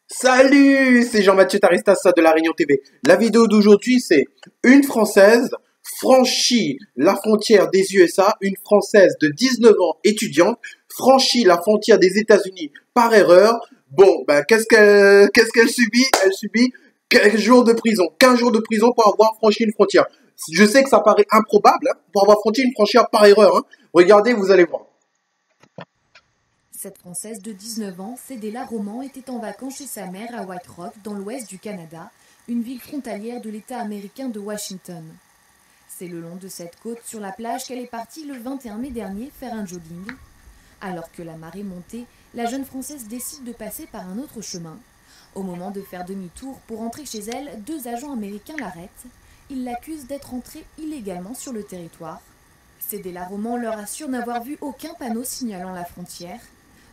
Salut, c'est Jean-Mathieu Taristassa de La Réunion TV. La vidéo d'aujourd'hui, c'est une Française franchit la frontière des USA, une Française de 19 ans étudiante franchit la frontière des États-Unis par erreur. Bon, ben, qu'est-ce qu'elle subit? Elle subit 15 jours de prison. 15 jours de prison pour avoir franchi une frontière. Je sais que ça paraît improbable, hein, pour avoir franchi une frontière par erreur, hein. Regardez, vous allez voir. Cette Française de 19 ans, Cédella Roman, était en vacances chez sa mère à White Rock, dans l'ouest du Canada, une ville frontalière de l'État américain de Washington. C'est le long de cette côte, sur la plage, qu'elle est partie le 21 mai dernier faire un jogging. Alors que la marée montait, la jeune Française décide de passer par un autre chemin. Au moment de faire demi-tour pour rentrer chez elle, deux agents américains l'arrêtent. Ils l'accusent d'être entrée illégalement sur le territoire. Cédella Roman leur assure n'avoir vu aucun panneau signalant la frontière.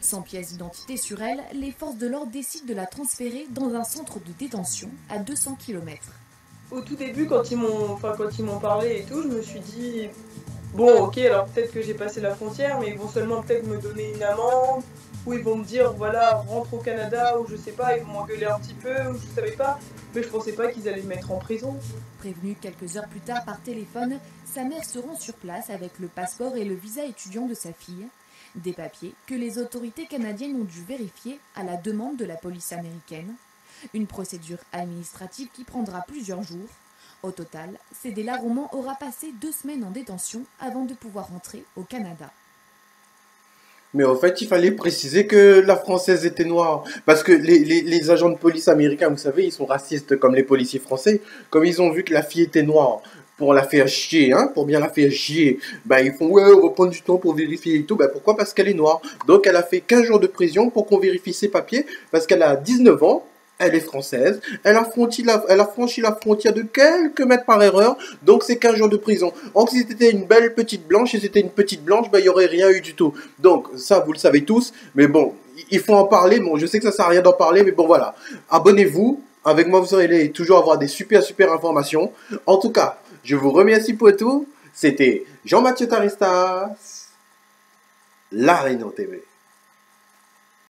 Sans pièce d'identité sur elle, les forces de l'ordre décident de la transférer dans un centre de détention à 200 km. Au tout début, quand ils m'ont parlé et tout, je me suis dit, bon, ok, alors peut-être que j'ai passé la frontière, mais ils vont seulement peut-être me donner une amende, ou ils vont me dire, voilà, rentre au Canada, ou je sais pas, ils vont m'engueuler un petit peu, ou je savais pas, mais je pensais pas qu'ils allaient me mettre en prison. Prévenue quelques heures plus tard par téléphone, sa mère se rend sur place avec le passeport et le visa étudiant de sa fille. Des papiers que les autorités canadiennes ont dû vérifier à la demande de la police américaine. Une procédure administrative qui prendra plusieurs jours. Au total, Cédella Roman aura passé 2 semaines en détention avant de pouvoir rentrer au Canada. Mais en fait, il fallait préciser que la française était noire. Parce que les agents de police américains, vous savez, ils sont racistes comme les policiers français. Comme ils ont vu que la fille était noire, pour la faire chier, hein, pour bien la faire chier, bah ils font, ouais, on va prendre du temps pour vérifier et tout. Bah pourquoi? Parce qu'elle est noire. Donc elle a fait 15 jours de prison pour qu'on vérifie ses papiers, parce qu'elle a 19 ans. Elle est française, elle a franchi la frontière de quelques mètres par erreur, donc c'est 15 jours de prison. Donc si c'était une belle petite blanche, si c'était une petite blanche, bah, il n'y aurait rien eu du tout. Donc ça, vous le savez tous, mais bon, il faut en parler. Bon, je sais que ça sert à rien d'en parler, mais bon voilà. Abonnez-vous, avec moi vous allez toujours avoir des super informations. En tout cas, je vous remercie pour tout. C'était Jean-Mathieu Taristas, La Réunion TV.